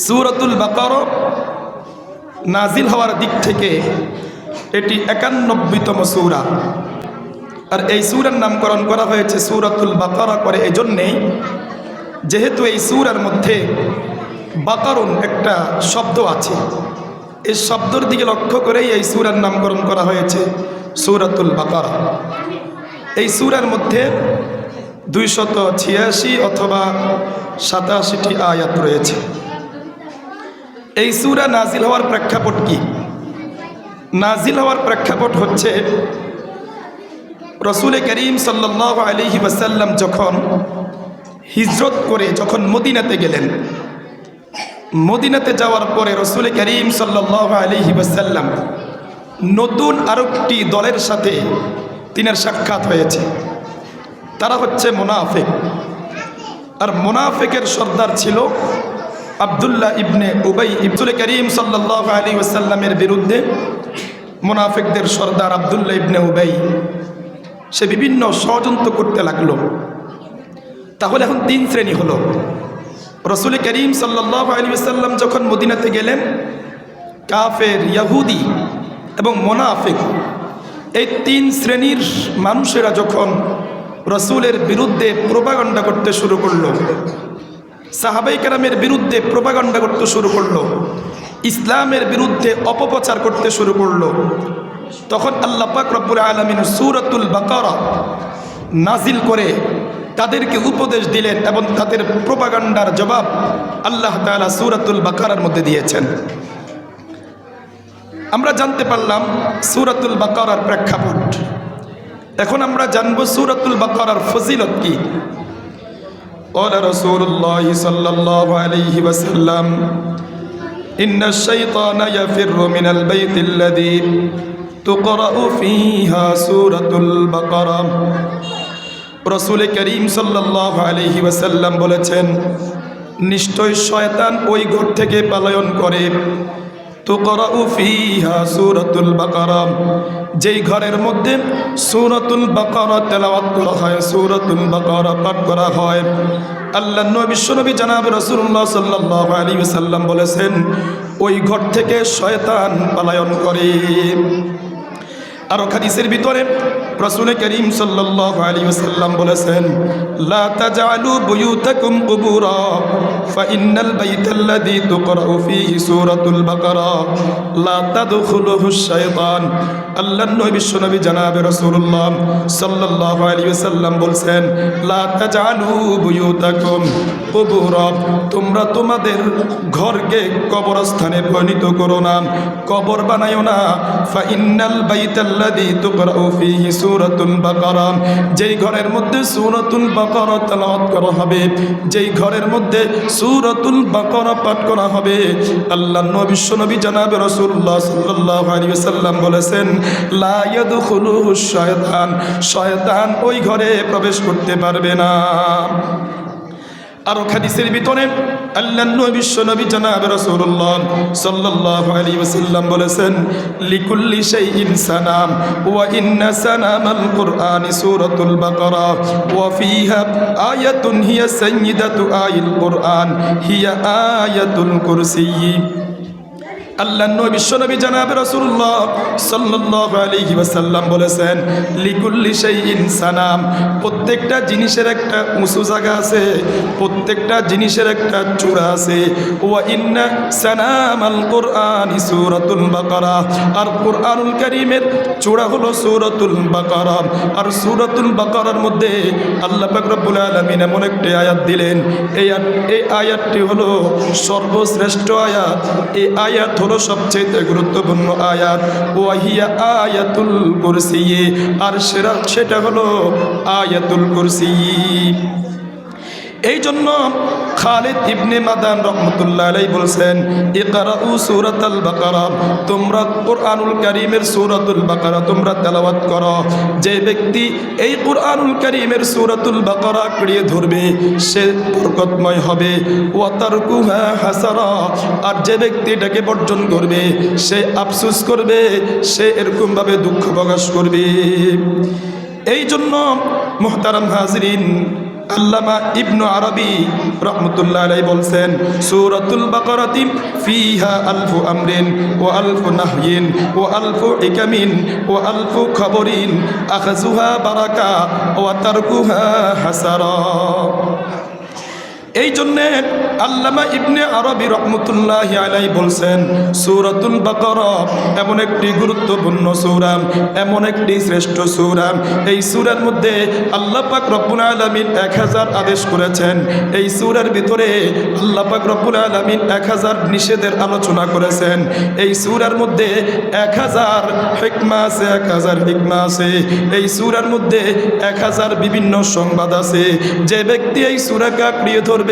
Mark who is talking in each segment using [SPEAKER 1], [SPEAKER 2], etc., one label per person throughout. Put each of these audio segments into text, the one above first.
[SPEAKER 1] সূরাতুল বাকারা নাজিল হওয়ার দিক থেকে এটি 91তম সূরা। আর এই সূরার নামকরণ করা হয়েছে সূরাতুল বাকারা করে এই জন্যেই, যেহেতু এই সূরার মধ্যে বাকারুন একটা শব্দ আছে, এই শব্দের দিকে লক্ষ্য করেই এই সূরার নামকরণ করা হয়েছে সূরাতুল বাকারা। এই সূরার মধ্যে 286 অথবা 87টি আয়াত রয়েছে। এই সূরা নাজিল হওয়ার প্রেক্ষাপট কি? নাজিল হওয়ার প্রেক্ষাপট হচ্ছে রাসূল করিম সাল্লাল্লাহু আলাইহি ওয়াসাল্লাম যখন হিজরত করে যখন মদিনাতে গেলেন, মদিনাতে যাওয়ার পরে রাসূল করিম সাল্লাল্লাহু আলাইহি ওয়াসাল্লাম নতুন আরেকটি দলের সাথে তিনার সাক্ষাৎ হয়েছে। তারা হচ্ছে মুনাফিক। আর মুনাফিকের সর্দার ছিল আব্দুল্লাহ ইবনে উবাই। রাসূল করিম সাল্লাল্লাহু আলাইহি ওয়াসাল্লামের বিরুদ্ধে মুনাফিকদের সর্দার আব্দুল্লাহ ইবনে উবাই সে বিভিন্ন ষড়যন্ত্র করতে লাগলো। তাহলে এখন 3 শ্রেণী হলো। রাসূল করিম সাল্লাল্লাহু আলাইহি ওয়াসাল্লাম যখন মদিনাতে গেলেন, কাফের, ইহুদি এবং মুনাফিক এই 3 শ্রেণীর মানুষেরা যখন রাসূলের বিরুদ্ধে প্রোপাগান্ডা করতে শুরু করলো, সাহাবায়ে কেরামের বিরুদ্ধে প্রোপাগান্ডা করতে শুরু করলো, ইসলামের বিরুদ্ধে অপপ্রচার করতে শুরু করলো, তখন আল্লাহ পাক রব্বুল আলামিন সূরাতুল বাকারা নাজিল করে তাদেরকে উপদেশ দিলেন এবং তাদের প্রোপাগান্ডার জবাব আল্লাহ তাআলা সূরাতুল বাকারার মধ্যে দিয়েছেন। আমরা জানতে পারলাম সূরাতুল বাকারার প্রেক্ষাপট। এখন আমরা জানব সূরাতুল বাকারার ফজিলত কি। ক্বালা রাসূলুল্লাহ সাল্লাল্লাহু আলাইহি ওয়াসাল্লাম ইন্নাশ শাইতানা ইয়াফিররু মিনাল বাইতিল্লাযী তুকরাউ ফীহা সূরাতুল বাকারা। রাসূল করিম সাল্লাল্লাহু আলাইহি ওয়াসাল্লাম বলেছেন, নিশ্চয় শয়তান ওই ঘর থেকে পলায়ন করে, তুকরাউ ফীহা সূরাতুল বাকারা, যেই ঘরের মধ্যে সূরাতুল বাকারা তেলাওয়াত করা হয়, সূরাতুল বাকারা পাঠ করা হয়। আল্লাহর নবী বিশ্বনবী জনাব রাসূলুল্লাহ সাল্লাল্লাহু আলাইহি ওয়াসাল্লাম বলেছেন, ওই ঘর থেকে শয়তান পলায়ন করে। আর হাদিসের ভিতরে রাসূল করিম সাল্লাল্লাহু আলাইহি ওয়াসাল্লাম বলেছেন, লা তাজআলু বুয়ুতাকুম কুবুরা ফাইন্নাল বাইতাল্লাযী তুকরাউ ফীহি সূরাতুল বাকারা লা তাদখুলুহুশ শাইতান। আল্লাহর নবী বিশ্বনবী জনাব রাসূলুল্লাহ সাল্লাল্লাহু আলাইহি ওয়াসাল্লাম বলেন, লা তাজআলু বুয়ুতাকুম কুবুরা, তোমরা তোমাদের ঘরকে কবরস্থানে পরিণত করো না, কবর বানায়ো না। ফাইন্নাল বাইতাল্লাযী তুকরাউ ফীহি সূরাতুল বাকারা, যেই ঘরের মধ্যে সূরাতুল বাকারা তেলাওয়াত করা হবে, যেই ঘরের মধ্যে সূরাতুল বাকারা পাঠ করা হবে, আল্লাহর নবী বিশ্বনবী জনাব রাসূলুল্লাহ সাল্লাল্লাহু আলাইহি ওয়াসাল্লাম বলেছেন, লা ইয়াদখুলুহুশ শায়তান, শয়তান ওই ঘরে প্রবেশ করতে পারবে না। আর হাদিসের ভিতরে আল্লাহর নবী বিশ্বনবী জনাব রাসূলুল্লাহ সাল্লাল্লাহু আলাইহি ওয়াসাল্লাম বলেছেন, লিকুল্লি শাইইন সানাম ওয়া ইন্না সানামাল কুরআনি সূরাতুল বাকারা ওয়া ফীহা আয়াতুন হিয়া সাইয়্যিদাতু আয়াল কুরআন হিয়া আয়াতুল কুরসিয়্যি। আল্লাহর নবী বিশ্বনবী জনাব রাসূলুল্লাহ সাল্লাল্লাহু আলাইহি ওয়াসাল্লাম বলেছেন, লিকুল্লি শাইইন সানাম, প্রত্যেকটা জিনিসের একটা উঁচু জায়গা আছে, প্রত্যেকটা জিনিসের একটা চূড়া আছে। ওয়া ইন্না সানামাল কুরআনি সূরাতুল বাকারা, আর কুরআনুল কারীমের চূড়া হলো সূরাতুল বাকারা। আর সূরাতুল বাকারার মধ্যে আল্লাহ পাক রব্বুল আলামিন এমন একটি আয়াত দিলেন, এই আয়াতটি হলো সর্বশ্রেষ্ঠ আয়াত। এই আয়াত হলো সবচেয়ে গুরুত্বপূর্ণ আয়াত। ওয়াহিয়া আয়াতুল কুরসিয়্যি, আর সেটা হলো আয়াতুল কুরসিয়্যি। এই জন্য খালিদ ইবনে মাদান রহমতুল্লাহ আলাইহি বলছেন, ইকরাউ সূরাতুল বাকারা, তোমরা কুরআনুল কারীমের সূরাতুল বাকারা তোমরা তেলাওয়াত করো। যে ব্যক্তি এই কুরআনুল কারীমের সূরাতুল বাকারা পড়ে ধরবে সে বরকতময় হবে। ওয়া তারকুহা হাসারা, আর যে ব্যক্তি এটাকে বর্জন করবে সে আফসোস করবে, সে এরকম ভাবে দুঃখ প্রকাশ করবে। এই জন্য মুহতারাম হাজরিন, আল্লামা ইবনু আরবি রহমতুল্লাহ আলাইহি বলছেন, সূরাতুল বাকারাতি ফিহা আলফু আমরিন ওয়া আলফু নাহয়িন ওয়া আলফু ইকামিন ওয়া আলফু খবরিন আখাযুহা বারাকা ওয়া তারকুহা হাসারা। এই জন্যে আল্লামা ইবনে আরবি রহমতুল্লাহি আলাইহি বলছেন, সূরাতুল বাকারা এমন একটি গুরুত্বপূর্ণ সূরা, এমন একটি শ্রেষ্ঠ সূরা। এই সূরার মধ্যে আল্লাহ পাক রব্বুল আলামিন 1000 আদেশ করেছেন। এই সূরার ভিতরে আল্লাহ পাক রব্বুল আলামিন 1000 নিষেধের আলোচনা করেছেন। এই সূরার মধ্যে 1000 হিকমা আছে, 1000 হিকমা আছে। এই সূরার মধ্যে 1000 বিভিন্ন সংবাদ আছে। যে ব্যক্তি এই সূরাকে আঁকড়িয়ে ধরবে,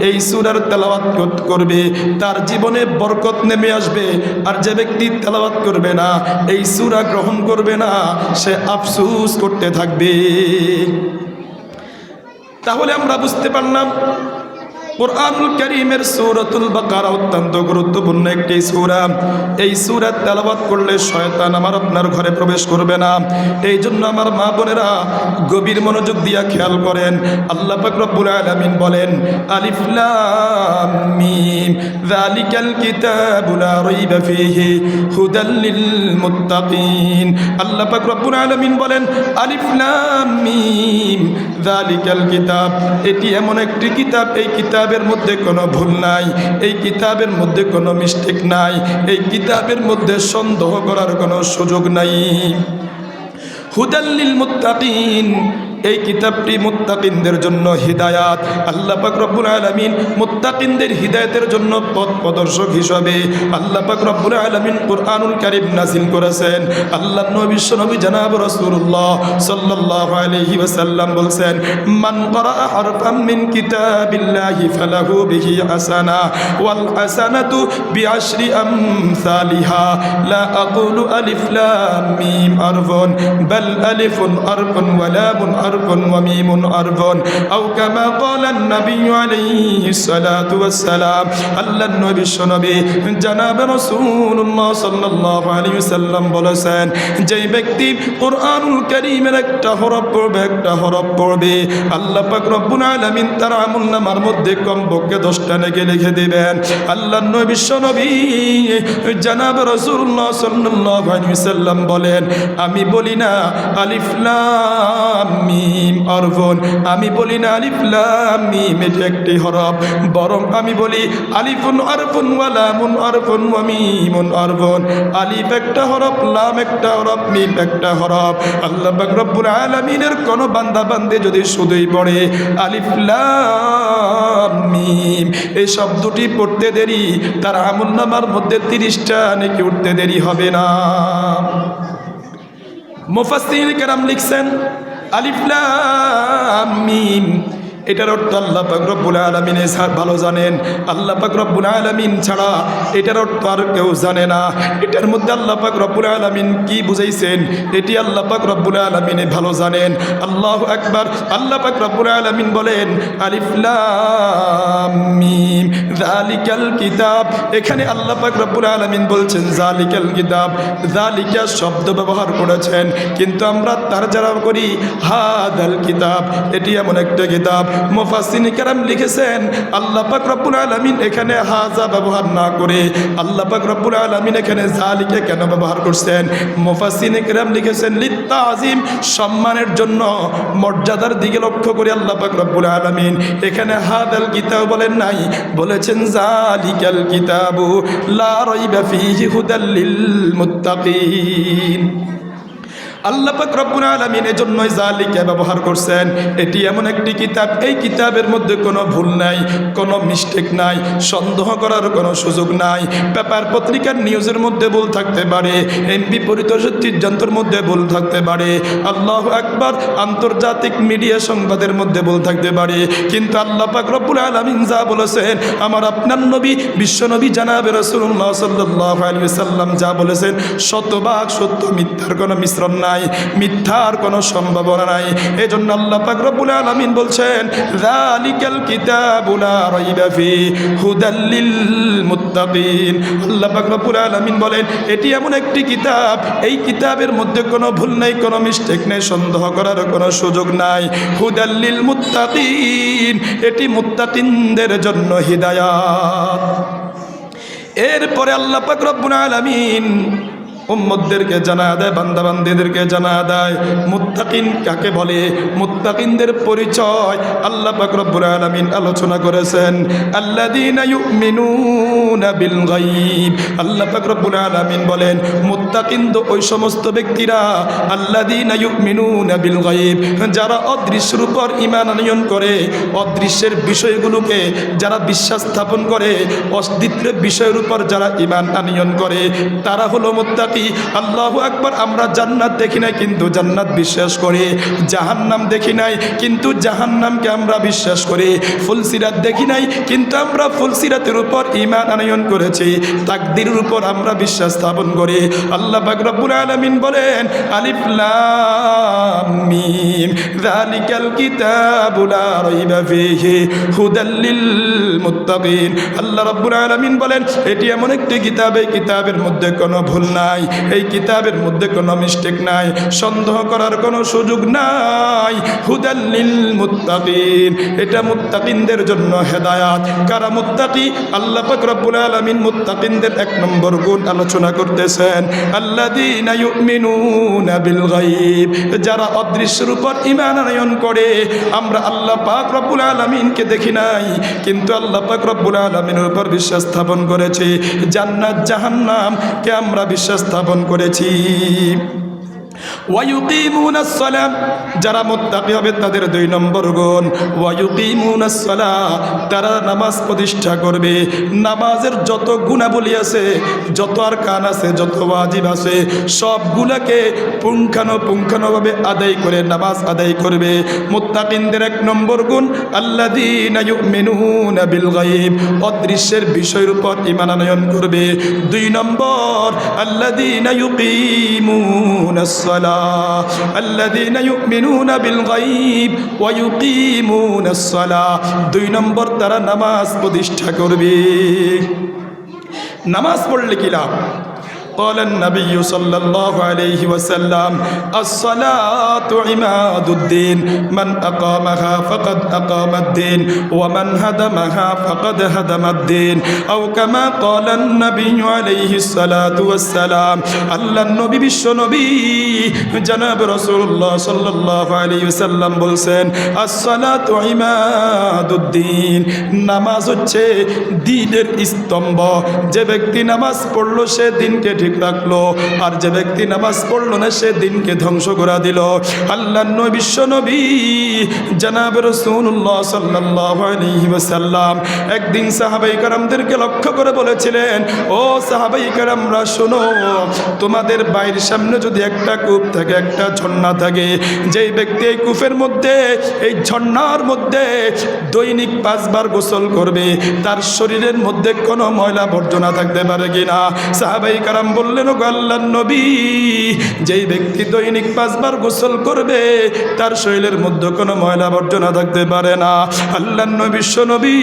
[SPEAKER 1] এই সূরার তেলাওয়াত করবে, তার জীবনে বরকত নেমে আসবে। আর যে ব্যক্তি তেলাওয়াত করবে না, এই সূরা গ্রহণ করবে না, সে আফসোস করতে থাকবে। তাহলে আমরা বুঝতে পারলাম কুরআনুল কারীমের সূরাতুল বাকারা অত্যন্ত গুরুত্বপূর্ণ একটি সূরা। এই সূরা তেলাওয়াত করলে শয়তান আমার আপনার ঘরে প্রবেশ করবে না। এই জন্য আমার মা বোনেরা গভীর মনোযোগ দিয়ে খেয়াল করেন। আল্লাহ পাক রব্বুল আলামিন বলেন, আলিফ লাম মিম যালিকাল কিতাবু লা রাইবা ফীহি হুদাল লিল মুত্তাকিন। আল্লাহ পাক রব্বুল আলামিন বলেন, আলিফ লাম মিম যালিকাল কিতাব, এটি এমন একটি কিতাব, এই কিতাবের মধ্যে কোনো ভুল নাই, এই কিতাবের মধ্যে কোনো মিস্টেক নাই, এই কিতাবের মধ্যে সন্দেহ করার কোনো সুযোগ নাই। হুদাল লিল মুত্তাকিন, এই কিতাবটি মুত্তাকিনদের জন্য হিদায়াত। আল্লাহ পাক রব্বুল আলামিন মুত্তাকিনদের হিদায়াতের জন্য পথ প্রদর্শক হিসাবে আল্লাহ পাক রব্বুল আলামিন কুরআনুল কারীম নাযিল করেছেন। আল্লাহর নবী বিশ্বনবী জনাব রাসূলুল্লাহ সাল্লাল্লাহু আলাইহি ওয়াসাল্লাম বলেন, মান ক্বারাআ হারফাম মিন কিতাবিল্লাহি ফালাহু বিহি হাসানা ওয়াল হাসানাতু বিআশরি আমসালিহা লা আকুলু আলিফ লাম মিম হারফুন বাল আলিফুন হারফুন ওয়া লামুন হারফুন ওয়া মিমুন হারফুন আও কামা ক্বালা an-নাবিয়্যু আলাইহিস সালাতু ওয়াস সালাম। আল্লাহর নবী বিশ্বনবী জনাব রাসূলুল্লাহ সাল্লাল্লাহু আলাইহি ওয়াসাল্লাম বলেছেন, যেই ব্যক্তি কুরআনুল কারীমের একটা হরফ পড়বে, একটা হরফ পড়বে, আল্লাহ পাক রব্বুল আলামিন তার আমলনামার মধ্যে কমপক্ষে 10টা নেকি লিখে দিবেন। আল্লাহর নবী বিশ্বনবী জনাব রাসূলুল্লাহ সাল্লাল্লাহু আলাইহি ওয়াসাল্লাম বলেন, আমি বলি না আলিফ লাম মিম হারফুন, আমি বলি না আলিফ লাম মিম এটা একটি হরফ, বরং আমি বলি আলিফুন হারফুন ওয়া লামুন হারফুন ওয়া মিমুন হারফুন। আলিফ একটা হরফ, লাম একটা হরফ, মিম একটা হরফ। আল্লাহ পাক রব্বুল আলামিনের কোন বান্দা বান্দে যদি শুধুই পড়ে আলিফ লাম মিম এই শব্দটি পড়তে দেরি, তার আমলনামার মধ্যে 30টা নেকি উঠতে দেরি হবে না। মুফাসসিরিন কেরাম লিখছেন, আলিফ লাম মিম এটার অর্থ আল্লাহ পাক রব্বুল আলামিন ভালো জানেন। আল্লাহ পাক রব্বুল আলামিন ছাড়া এটার অর্থ আর কেউ জানে না। এটার মধ্যে আল্লাহ পাক রব্বুল আলামিন কি বুঝাইছেন এটি আল্লাহ পাক রব্বুল আলামিন ভালো জানেন। আল্লাহু আকবার। আল্লাহ পাক রব্বুল আলামিন বলেন, আলিফ লাম মিম যালিকাল কিতাব, এখানে আল্লাহ পাক রব্বুল আলামিন বলছেন যালিকাল কিতাব, যালিকা শব্দ ব্যবহার করেছেন, কিন্তু আমরা তারজমা করি হাদাল কিতাব, এটি এমন একটা কিতাব। মুফাসসিরিন কেরাম লিখেছেন, আল্লাহ পাক রব্বুল আলামিন এখানে হাযা ব্যবহার না করে আল্লাহ পাক রব্বুল আলামিন এখানে যালিকা কেন ব্যবহার করছেন? মুফাসসিরিন কেরাম লিখেছেন লিত্তাযীম, সম্মানের জন্য, মর্যাদার দিকে লক্ষ্য করে আল্লাহ পাক রব্বুল আলামিন এখানে হাদাল কিতাব বলেন নাই, বলেছেন যালিকাল কিতাবু লা রাইবা ফীহি হুদাল লিল মুত্তাকিন। আল্লাহ পাক রব্বুল আলামিন এজন্যই যালিকা ব্যবহার করছেন। এটি এমন একটি কিতাব, এই কিতাবের মধ্যে কোনো ভুল নাই, কোনো মিস্টেক নাই, সন্দেহ করার কোনো সুযোগ নাই। পেপার পত্রিকার নিউজের মধ্যে ভুল থাকতে পারে, এমপি পরিষদের সিদ্ধান্তের মধ্যে ভুল থাকতে পারে, আল্লাহু আকবার, আন্তর্জাতিক মিডিয়া সংবাদের মধ্যে ভুল থাকতে পারে, কিন্তু আল্লাহ পাক রব্বুল আলামিন যা বলেছেন, আমার আপনার নবী বিশ্বনবী জনাবে রাসূলুল্লাহ সাল্লাল্লাহু আলাইহি ওয়াসাল্লাম যা বলেছেন, শতভাগ সত্য, মিথ্যার কোনো মিশ্রণ নাই। নাই, মিথ্যার কোনো সম্ভাবনা নাই। এজন্য আল্লাহ পাক রব্বুল আলামিন বলছেন যালিকাল কিতাবু লা রাইবা ফিহি হুদাল লিল মুত্তাকিন। আল্লাহ পাক রব্বুল আলামিন বলেন এটি এমন একটি কিতাব, এই কিতাবের মধ্যে কোনো ভুল নেই, কোনো মিস্টেক নেই, সন্দেহ করার কোনো সুযোগ নাই। হুদাল লিল মুত্তাকিন, এটি মুত্তাকিনদের জন্য হিদায়াত। এরপরে আল্লাহ পাক রব্বুল আলামিন উম্মতদেরকে জানা দেয়, বান্দাবান্দিদেরকে জানা দেয় মুত্তাকিন কাকে বলে। মুত্তাকিনদের পরিচয় আল্লাহ পাক রব্বুল আলামিন আলোচনা করেছেন আল্লাযীনা ইউমিনুনা বিল গায়ব। আল্লাহ পাক রব্বুল আলামিন বলেন মুত্তাকিন তো ওই সমস্ত ব্যক্তিরা আল্লাযীনা ইউমিনুনা বিল গায়ব, যারা অদৃশ্যের উপর ঈমান আনয়ন করে, অদৃশ্যের বিষয়গুলোকে যারা বিশ্বাস স্থাপন করে, অস্তিত্বের বিষয়ের উপর যারা ঈমান আনয়ন করে, তারা হলো মুত্তাকিন। আল্লাহু আকবার। আমরা জান্নাত দেখি নাই কিন্তু জান্নাত বিশ্বাস করি, জাহান্নাম দেখি নাই কিন্তু জাহান্নামকে আমরা বিশ্বাস করি, ফুলসিরাত দেখি নাই কিন্তু আমরা ফুলসিরাতের উপর ঈমান আনয়ন করেছি, তাকদীরের উপর আমরা বিশ্বাস স্থাপন করি। আল্লাহ পাক রব্বুল আলামিন বলেন আলিফ লাম মিম যালিকাল কিতাবু লা রাইবা ফিহি হুদাল লিল মুত্তাকিন। আল্লাহ রাব্বুল আলামিন বলেন এটি এমন একটি কিতাব, এই কিতাবের মধ্যে কোনো ভুল নাই, এই কিতাবের মধ্যে কোনো মিস্টেক নাই, সন্দেহ করার কোনো সুযোগ নাই। হুদাল লিল মুত্তাকিন, এটা মুত্তাকিনদের জন্য হেদায়াত। কারা মুত্তাকি? আল্লাহ পাক রব্বুল আলামিন মুত্তাকিনদের এক নম্বর গুণ আলোচনা করতেছেন আল্লাযীনা ইউমিনুনা বিল গায়ব, যারা অদৃশ্যের উপর ঈমান আনয়ন করে। আমরা আল্লাহ পাক রব্বুল আলামিনকে দেখি নাই কিন্তু আল্লাহ পাক রব্বুল আলামিনের উপর বিশ্বাস স্থাপন করেছি, জান্নাত জাহান্নামকে আমরা বিশ্বাস স্থাপন করেছি। ওয়ায়ুকিমুনাস সালাত, যারা মুত্তাকি হবে তাদের দুই নম্বর গুণ ওয়ায়ুকিমুনাস সালাত, তারা নামাজ প্রতিষ্ঠা করবে। নামাজের যত গুণাবলী আছে, যত আরকান আছে, যত ওয়াজিব আছে, সবগুলোকে পুঙ্খানুপুঙ্খানুভাবে আদায় করে নামাজ আদায় করবে। মুত্তাকিনদের এক নম্বর গুণ আল্লাযীনা ইউমিনুনা বিল গায়ব, অদৃশ্যের বিষয়ের উপর ঈমান আনয়ন করবে। দুই নম্বর আল্লাযীনা ইউকিমুনাস সালাহ, আল্লাযীনা ইউমিনুনা বিল গায়ব ওয়া ইউকিমুনাস সালাহ, দুই নম্বর তারা নামাজ প্রতিষ্ঠা করবে। নামাজ পড়লে কি লাভ? قال النبي صلى الله عليه وسلم الصلاة عماد الدين من أقامها فقد أقام الدين ومن هدمها فقد هدم الدين أو كما قال النبي عليه الصلاة والسلام। আল্লাহ নবী বিশ্ব নবী জনাব রাসূলুল্লাহ সাল্লাল্লাহু আলাইহি ওয়াসাল্লাম বলছেন আসসালাতু ইমাদুদ্দিন, নামাজ হচ্ছে দ্বীনের স্তম্ভ। যে ব্যক্তি নামাজ পড়লো সে দিনকে ঠিক রাখলো, আর যে ব্যক্তি নামাজ পড়লো না সে দিনকে ধ্বংস করে দিল। আল্লাহ নবী বিশ্ব নবী জনাব রাসূলুল্লাহ সাল্লাল্লাহু আলাইহি ওয়াসাল্লাম একদিন সাহাবায়ে কেরামদেরকে লক্ষ্য করে বলেছিলেন, ও সাহাবায়ে কেরামরা শোনো, তোমাদের বাইরের সামনে যদি একটা কূপ থাকে, একটা ঝর্ণা থাকে, যেই ব্যক্তি এই কূপের মধ্যে, এই ঝর্ণার মধ্যে দৈনিক 5 বার গোসল করবে, তার শরীরের মধ্যে কোনো ময়লা বর্জনা থাকতে পারে কিনা? সাহাবায়ে কেরাম বললেন, ও আল্লাহর নবী, যেই ব্যক্তি দৈনিক 5 বার গোসল করবে তার শরীরের মধ্যে কোনো ময়লা বর্জনা থাকতে পারে না। আল্লাহর নবী বিশ্ব নবী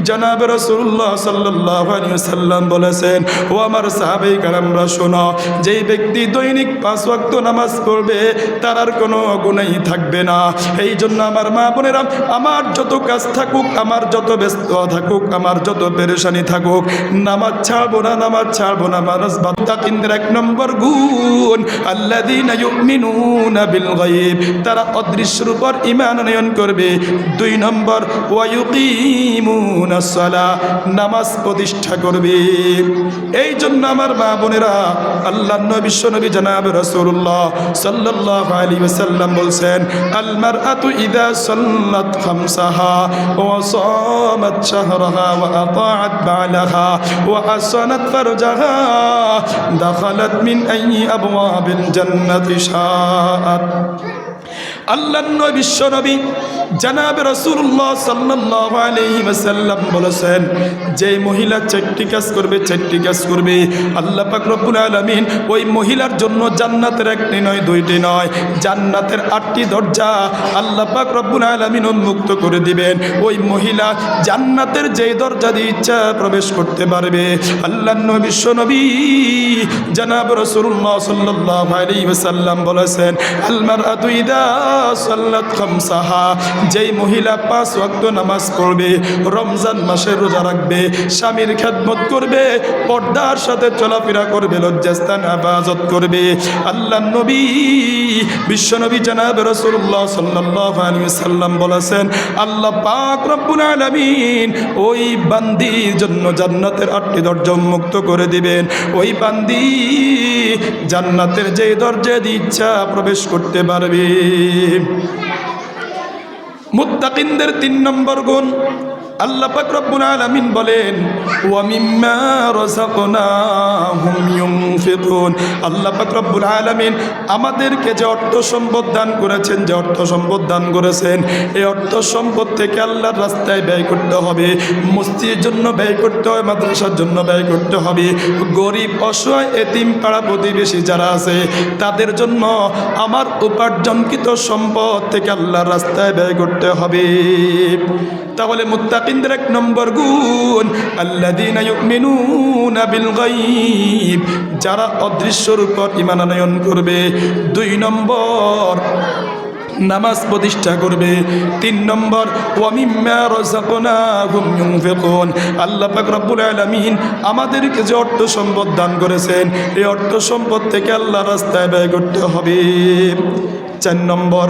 [SPEAKER 1] জনাব রাসূলুল্লাহ সাল্লাল্লাহু আলাইহি ওয়াসাল্লাম বলেছেন, ও আমার সাহাবায়ে কেরামরা শোনো, যেই ব্যক্তি দৈনিক 5 ওয়াক্ত নামাজ পড়বে তার আর কোনো গুনাহ থাকবে না। এই জন্য আমার মা বোনেরা, আমার যত কাজ থাকুক, আমার যত ব্যস্ত থাকুক, আমার যত পেরেশানি থাকুক, নামাজ ছাড়বো না, নামাজ ছাড়বো না। মুত্তাকিনদের এক নম্বর গুণ আল্লাযীনা ইউমিনুনা বিল গায়ব, তারা অদৃশ্যের উপর ঈমান আনয়ন করবে। দুই নম্বর ওয়া ইউকিমুনাস সালাহ, নামাজ প্রতিষ্ঠা করবে। এই জন্য আমার মা বোনেরা, আল্লাহর নবী বিশ্ব নবী জনাব রাসূলুল্লাহ সাল্লাল্লাহু আলাইহি ওয়াসাল্লাম বলছেন, আল মারআতু ইযা সাল্লাত খামসাহা ওয়া সামাত শাহরাহা ওয়া আতাআত বালাহা ওয়া আহসানাত ফারজাহা দাখালাত মিন আইয়ি আবওয়াবিল জান্নাতি শাআত। আল্লাহর নবী বিশ্ব নবী জনাবে রাসূলুল্লাহ সাল্লাল্লাহু আলাইহি ওয়াসাল্লাম বলেছেন, যে মহিলা চারটি কাজ করবে আল্লাহ পাক রব্বুল আলামিন ওই মহিলার জন্য জান্নাতের একটি নয় দুইটি নয়, জান্নাতের 8টি দরজা আল্লাহ পাক রব্বুল আলামিন উন্মুক্ত করে দিবেন। ওই মহিলা জান্নাতের যেই দরজা দিয়ে ইচ্ছা প্রবেশ করতে পারবে। আল্লাহর নবী বিশ্ব নবী জনাবে রাসূলুল্লাহ সাল্লাল্লাহু আলাইহি ওয়াসাল্লাম বলেছেন, আল মারআতু ইযা সাল্লাত খামসাহা, যেই মহিলা 5 ওয়াক্ত নামাজ পড়বে, রমজান মাসে রোজা রাখবে, স্বামীর খেদমত করবে, পর্দার সাথে চলাফেরা করবে, লজ্জাস্থান হেফাজত করবে, আল্লাহর নবী বিশ্বনবী জনাবে রাসূলুল্লাহ সাল্লাল্লাহু আলাইহি ওয়াসাল্লাম বলেছেন, আল্লাহ পাক রব্বুল আলামিন ওই বান্দির জন্য জান্নাতের 8টি দরজা উন্মুক্ত করে দিবেন। ওই বান্দি জান্নাতের যে দরজা দিয়ে ইচ্ছা প্রবেশ করতে পারবে। মুত্তাকিনদের 3 নম্বর গুণ আল্লাহ পাক রব্বুল আলামিন বলেন, ওয়া মিম্মা রাযাকনাহুম ইউনফিকুন। আল্লাহ পাক রব্বুল আলামিন আমাদেরকে যে অর্থ সম্পদ দান করেছেন, এই অর্থ সম্পদ থেকে আল্লাহর রাস্তায় ব্যয় করতে হবে। মসজিদের জন্য ব্যয় করতে হবে, মাদ্রাসার জন্য ব্যয় করতে হবে, গরিব অসহায় এতিম পাড়া প্রতিবেশী যারা আছে তাদের জন্য আমার উপার্জনকৃত সম্পদ থেকে আল্লাহর রাস্তায় ব্যয় করতে হবে। তাহলে মুত্তাকিনদের 1 নম্বর গুণ আল্লাযীনা ইউমিনুনা বিল গায়ব, যারা অদৃশ্যর উপর ঈমান আনয়ন করবে। 2 নম্বর নামাজ প্রতিষ্ঠা করবে। 3 নম্বর ওয়া মিম্মা রাযাকনাহুম ইউনফিকুন। আল্লাহ পাক রব্বুল আলামিন আমাদেরকে যে অর্থ সম্পদ দান করেছেন, এই অর্থ সম্পদ থেকে আল্লাহর রাস্তায় ব্যয় করতে হবে। 4 নম্বর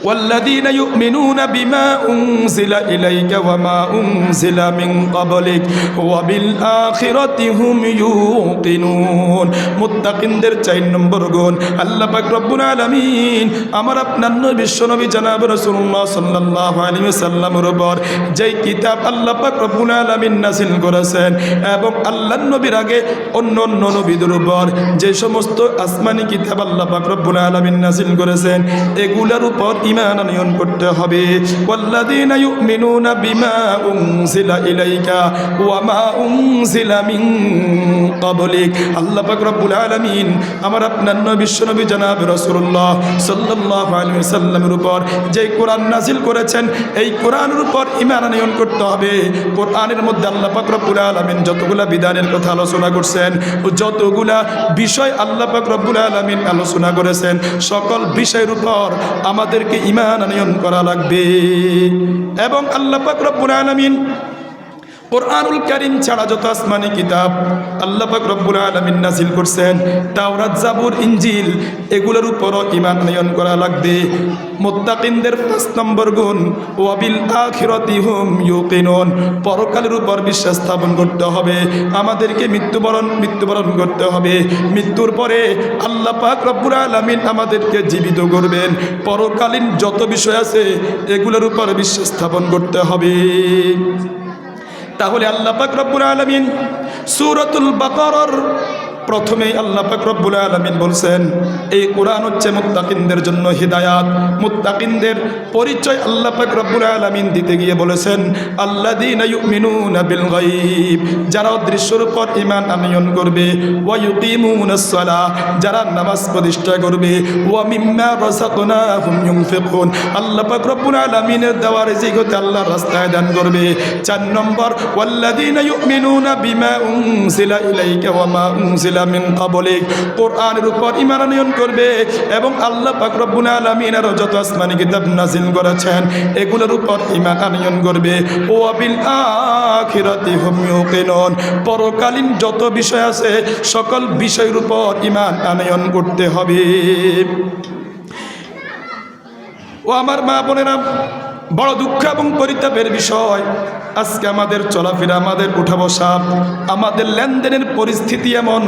[SPEAKER 1] والذين يؤمنون بما أنزل إليك وما أنزل من قبلك وبالآخرة هم يوقنون। মুত্তাকিনদের 4 নম্বর গুণ আল্লাহ পাক রব্বুল আলামিন আমার আপনার নবী বিশ্বনবী জনাব রাসূলুল্লাহ সাল্লাল্লাহু আলাইহি ওয়াসাল্লামের উপর যেই কিতাব আল্লাহ পাক রব্বুল আলামিন নাযিল করেছেন, এবং আল্লাহর নবীর আগে অন্য নবীদের উপর যে সমস্ত আসমানি কিতাব আল্লাহ পাক রব্বুল আলামিন নাযিল করেছেন, এগুলোর উপর ঈমান আনয়ন করতে হবে। ওয়াল্লাযীনা ইউমিনুনা বিমা উনজিলা ইলাইকা ওয়া মা উনজিলা মিন ক্বাবলিক। আল্লাহ পাক রব্বুল আলামিন আমার আপনার নবী বিশ্বনবী জনাব রাসূলুল্লাহ সাল্লাল্লাহু আলাইহি ওয়াসাল্লামের উপর যে কোরআন নাযিল করেছেন, এই কোরআনের উপর ঈমান আনয়ন করতে হবে। কোরআনের মধ্যে আল্লাহ পাক রব্বুল আলামিন যতগুলা বিধানের কথা আলোচনা করছেন, যতগুলা বিষয় আল্লাহ পাক রব্বুল আলামিন আলোচনা করেছেন, সকল বিষয়ের উপর আমাদেরকে ঈমান আনয়ন করা লাগবে। এবং আল্লাহ পাক রব্বুল আলামিন কোরআনুল কারীম ছাড়া যত আসমানি কিতাব আল্লাহ পাক রব্বুল আলামিন নাযিল করছেন, তাওরাত, জাবুর, ইনজিল, এগুলোর উপরও ঈমান আনয়ন করা লাগবে। মুত্তাকিনদের 5 নম্বর গুণ ওয়া বিল আখিরাতি হুম ইউকিনুন। পরকালের উপর বিশ্বাস স্থাপন করতে হবে। আমাদেরকে মৃত্যুবরণ করতে হবে। মৃত্যুর পরে আল্লাহ পাক রব্বুল আলামিন আমাদেরকে জীবিত করবেন। পরকালীন যত বিষয় আছে এগুলোর উপর বিশ্বাস স্থাপন করতে হবে। তাহলে আল্লাহ পাক রব্বুল আলামিন সূরাতুল বাকারার প্রথমেই আল্লাহ পাক রব্বুল আলামিন বলছেন, এই কোরআন হচ্ছে মুত্তাকিনদের জন্য হিদায়াত। মুত্তাকিনদের পরিচয় আল্লাহ পাক রব্বুল আলামিন দিতে গিয়ে বলেছেন, আল্লাযীনা ইউমিনুনা বিল গায়ব, যারা অদৃশ্যের উপর ঈমান আনয়ন করবে, ওয়া ইউকিমুনাস সালাহ, যারা নামাজ প্রতিষ্ঠা করবে, ওয়া মিম্মা রাযাকনাহুম ইউনফিকুন, আল্লাহ পাক রব্বুল আলামিনের দেওয়া রিজিক হতে আল্লাহর রাস্তায় দান করবে। 4 নম্বর ওয়াল্লাযীনা ইউমিনুনা বিমা উনজিলা ইলাইকা ওয়া মা উনজিলা মিন ক্বাবলিক, কোরআনের উপর ঈমান আনয়ন করবে এবং আল্লাহ পাক রব্বুল আলামিন আর যত আসমানি কিতাব নাযিল করেছেন এগুলোর উপর ঈমান আনয়ন করবে। ওয়া বিল আখিরাতি হুম ইউকিনুন, পরকালীন যত বিষয় আছে সকল বিষয়ের উপর ঈমান আনয়ন করতে হবে। ও আমার মা বোনেরা, বড় দুঃখ এবং পরিতাপের বিষয়, আজকে আমাদের চলাফেরা, আমাদের উঠা বসা, আমাদের লেনদেনের পরিস্থিতি এমন,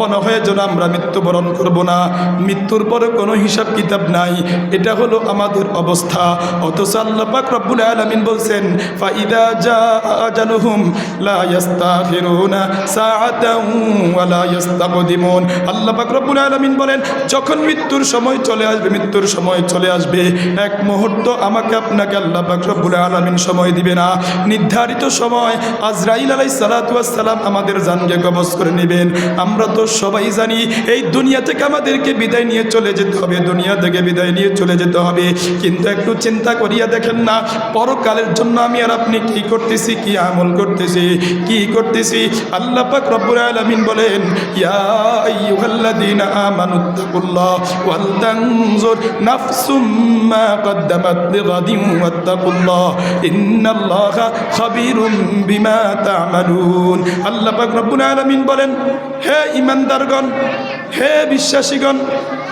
[SPEAKER 1] মনে হয় যেন আমরা মৃত্যুবরণ করব না, মৃত্যুর পরে কোনো হিসাব কিতাব নাই। এটা হলো আমাদের অবস্থা। অথচ আল্লাহ পাক রব্বুল আলামিন বলছেন, ফাইদা জাআ আজালুহুম লা ইস্তাখিরুনা সাআতান ওয়া লা ইস্তাকদিমুন। আল্লাহ পাক রব্বুল আলামিন বলেন, যখন মৃত্যুর সময় চলে আসবে, মৃত্যুর সময় চলে আসবে, এক মুহূর্ত আমাকে আপনাকে আল্লাহ পাক রব্বুল আলামিন সময় দিবে না। নির্ধারিত সময় আজরাইল আলাইহিস সালাতু ওয়াস সালাম আমাদের জানকে কবজ করে নেবেন। আমরা তো সবাই জানি এই দুনিয়া থেকে আমাদেরকে বিদায় নিয়ে চলে যেতে হবে, দুনিয়া থেকে বিদায় নিয়ে চলে যেতে হবে। কিন্তু একটু চিন্তা করিয়া দেখেন না, পরকালের জন্য আমি আর আপনি কি করতেছি, কি আমল করতেছি, কি করতেছি। আল্লাহ পাক রব্বুল আলামিন বলেন, ইয়া আইয়ুহাল্লাযীনা আমানুত্তাকুল্লাহ ওয়াল তানজুর নাফসুম মা কদ্দামাত লিগাদিন ওয়াত্তাকুল্লাহ ইন্নাল্লাহা খাবীরুম বিমা তা'মালুন। আল্লাহ পাক রব্বুল আলামিন বলেন, হে ঈমানদারগণ, হে বিশ্বাসীগণ,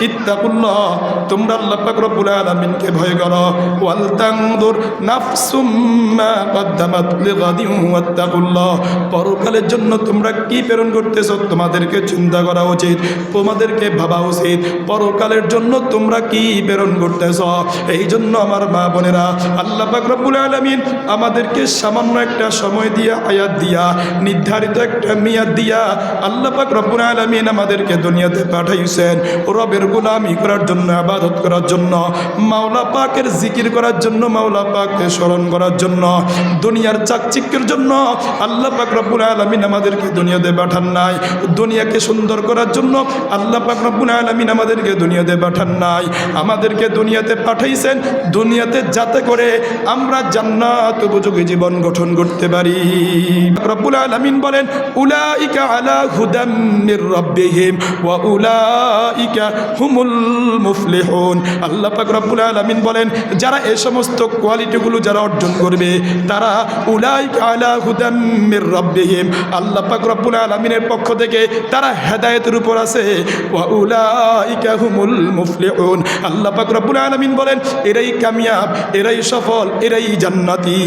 [SPEAKER 1] ইত্তাকুল্লাহ, তোমরা আল্লাহ পাক রব্বুল আলামিনকে ভয় করো। ওয়াল তানজুর নাফসুম মা কদ্দামাত লিগাদিন ওয়াত্তাকুল্লাহ, পরকালের জন্য তোমরা কি প্রেরণ করতেছো তোমাদেরকে চিন্তা করা উচিত, তোমাদেরকে ভাবা উচিত, পরকালের জন্য তোমরা কি প্রেরণ করতেছো। এই জন্য আমার মা বোনেরা, আল্লাহ পাক রব্বুল আলামিন আমাদেরকে সামান্য একটা সময় দিয়া, আয়াত দিয়া, নির্ধারিত একটা মেয়াদ দিয়া আল্লাহ পাক রব্বুল আলামিন আমাদেরকে দুনিয়াতে পাঠাইছেন রবের গোলামি করার জন্য, ইবাদত করার জন্য, মাওলা পাকের জিকির করার জন্য, মাওলা পাককে স্মরণ করার জন্য। দুনিয়ার চাকচিক্যের জন্য আল্লাহ পাক রব্বুল আলামিন আমাদেরকে দুনিয়াতে পাঠান নাই। দুনিয়াকে সুন্দর করার জন্য আল্লাহ পাক রব্বুল আলামিন আমাদেরকে দুনিয়াতে পাঠান নাই। আমাদেরকে দুনিয়াতে পাঠাইছেন দুনিয়াতে যাতে করে আমরা জান্নাত উপযোগী জীবন গঠন করতে পারি। রব্বুল আলামিন বলেন, উলাইকা আলা হুদাম মির রাব্বিহিম ওয়া উলাইকা হুমুল মুফলিহুন। আল্লাহ পাক রব্বুল আলামিন বলেন, যারা এই সমস্ত কোয়ালিটিগুলো যারা অর্জন করবে, তারা উলাইকা আলা হুদাম মির রাব্বিহিম, আল্লাহ পাক রব্বুল আলামিনের পক্ষ থেকে তারা হেদায়েতের উপর আছে। ওয়া উলাইকা হুমুল মুফলিহুন, আল্লাহ পাক রব্বুল আলামিন বলেন, এরাই কামিয়াব, এরাই সফল, এরাই জান্নাতি।